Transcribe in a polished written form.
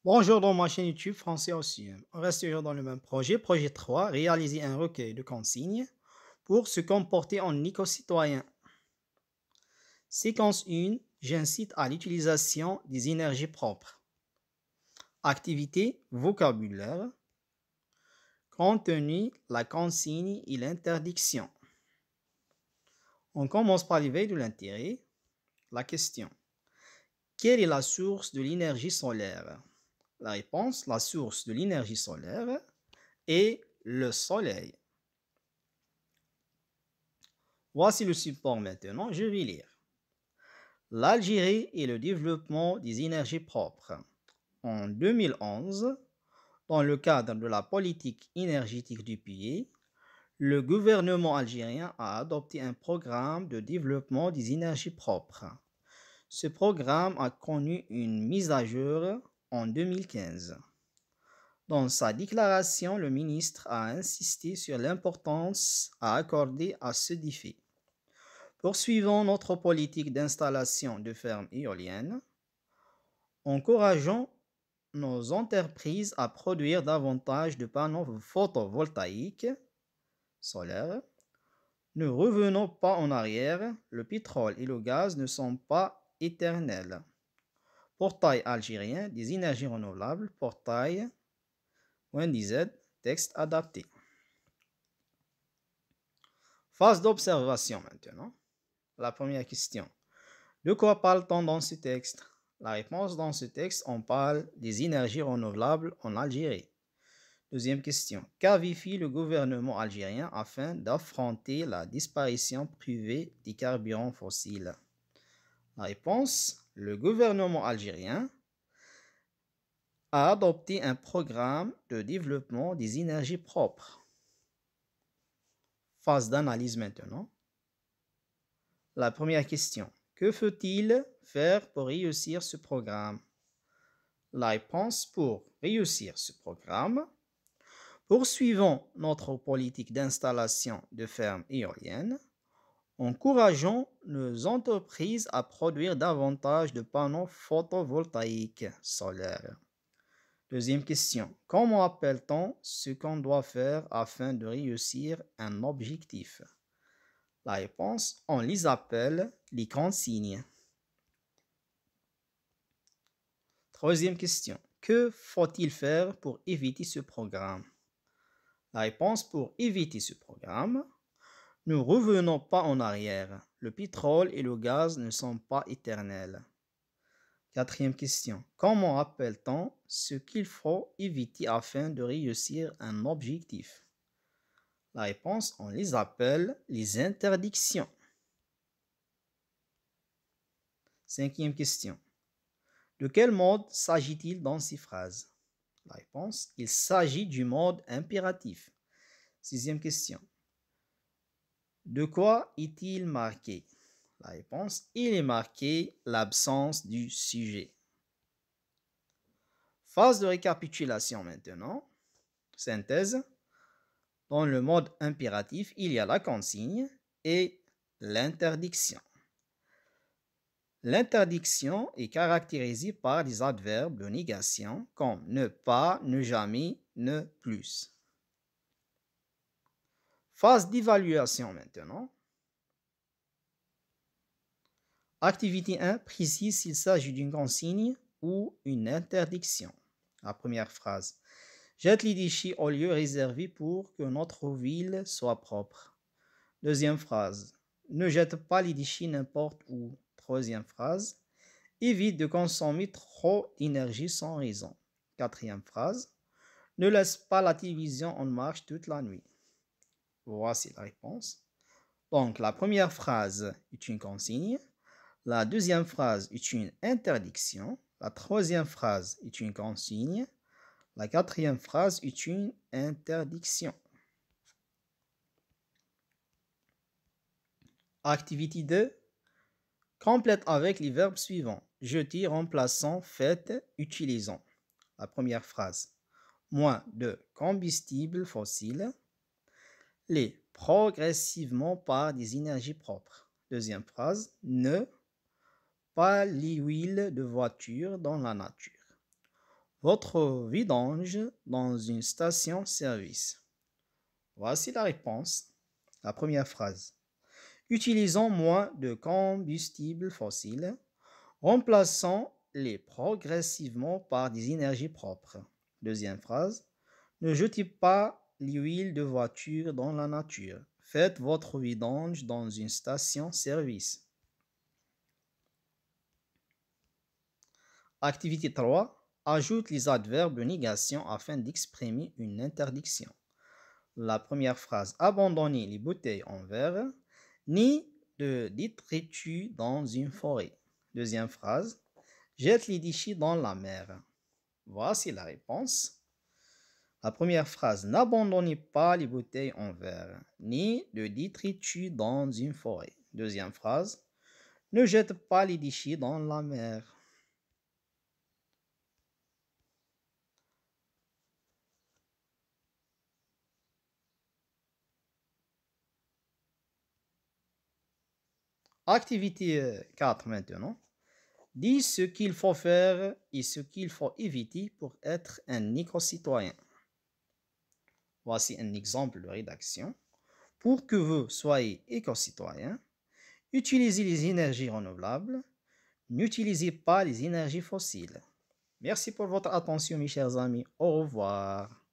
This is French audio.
Bonjour dans ma chaîne YouTube Français aussi. On reste toujours dans le même projet. Projet 3, réaliser un recueil de consignes pour se comporter en éco-citoyen. Séquence 1, j'incite à l'utilisation des énergies propres. Activité, vocabulaire. Contenu, la consigne et l'interdiction. On commence par l'éveil de l'intérêt. La question. Quelle est la source de l'énergie solaire? La réponse, la source de l'énergie solaire est le soleil. Voici le support maintenant, je vais lire. L'Algérie et le développement des énergies propres. En 2011, dans le cadre de la politique énergétique du pays, le gouvernement algérien a adopté un programme de développement des énergies propres. Ce programme a connu une mise à jour en 2015. Dans sa déclaration, le ministre a insisté sur l'importance à accorder à ce défi. Poursuivons notre politique d'installation de fermes éoliennes, encourageons nos entreprises à produire davantage de panneaux photovoltaïques solaires. Ne revenons pas en arrière, le pétrole et le gaz ne sont pas éternels. Portail algérien des énergies renouvelables, portail WNDZ, texte adapté. Phase d'observation maintenant. La première question. De quoi parle-t-on dans ce texte? La réponse dans ce texte, on parle des énergies renouvelables en Algérie. Deuxième question. Qu'avifie le gouvernement algérien afin d'affronter la disparition privée des carburants fossiles? La réponse, le gouvernement algérien a adopté un programme de développement des énergies propres. Phase d'analyse maintenant. La première question. Que faut-il faire pour réussir ce programme? La réponse, pour réussir ce programme, poursuivons notre politique d'installation de fermes éoliennes, encourageons nos entreprises à produire davantage de panneaux photovoltaïques solaires. Deuxième question. Comment appelle-t-on ce qu'on doit faire afin de réussir un objectif? La réponse, on les appelle les consignes. Troisième question. Que faut-il faire pour éviter ce programme? La réponse, pour éviter ce programme, ne revenons pas en arrière. Le pétrole et le gaz ne sont pas éternels. Quatrième question. Comment appelle-t-on ce qu'il faut éviter afin de réussir un objectif? La réponse, on les appelle les interdictions. Cinquième question. De quel mode s'agit-il dans ces phrases? La réponse, il s'agit du mode impératif. Sixième question. De quoi est-il marqué? La réponse, il est marqué l'absence du sujet. Phase de récapitulation maintenant. Synthèse. Dans le mode impératif, il y a la consigne et l'interdiction. L'interdiction est caractérisée par des adverbes de négation comme ne pas, ne jamais, ne plus. Phase d'évaluation maintenant. Activité 1 précise s'il s'agit d'une consigne ou une interdiction. La première phrase. Jette les déchets au lieu réservé pour que notre ville soit propre. Deuxième phrase. Ne jette pas les déchets n'importe où. Troisième phrase. Évite de consommer trop d'énergie sans raison. Quatrième phrase. Ne laisse pas la télévision en marche toute la nuit. Voici la réponse. Donc, la première phrase est une consigne. La deuxième phrase est une interdiction. La troisième phrase est une consigne. La quatrième phrase est une interdiction. Activité 2. Complète avec les verbes suivants. Jeter, remplaçant, faites, utilisons. La première phrase. Moins de combustibles fossiles. Les progressivement par des énergies propres. Deuxième phrase. Ne pas les huiles de voiture dans la nature. votre vidange dans une station-service? Voici la réponse. La première phrase. Utilisons moins de combustibles fossiles, remplaçons-les progressivement par des énergies propres. Deuxième phrase. Ne jetez pas l'huile de voiture dans la nature. Faites votre vidange dans une station-service. Activité 3. Ajoute les adverbes de négation afin d'exprimer une interdiction. La première phrase. Abandonnez les bouteilles en verre, ni de détritus dans une forêt. Deuxième phrase. Jette les déchets dans la mer. Voici la réponse. La première phrase. N'abandonnez pas les bouteilles en verre, ni de détritus dans une forêt. Deuxième phrase. Ne jette pas les déchets dans la mer. Activité 4 maintenant. Dis ce qu'il faut faire et ce qu'il faut éviter pour être un éco-citoyen. Voici un exemple de rédaction. Pour que vous soyez éco-citoyen, utilisez les énergies renouvelables, n'utilisez pas les énergies fossiles. Merci pour votre attention mes chers amis. Au revoir.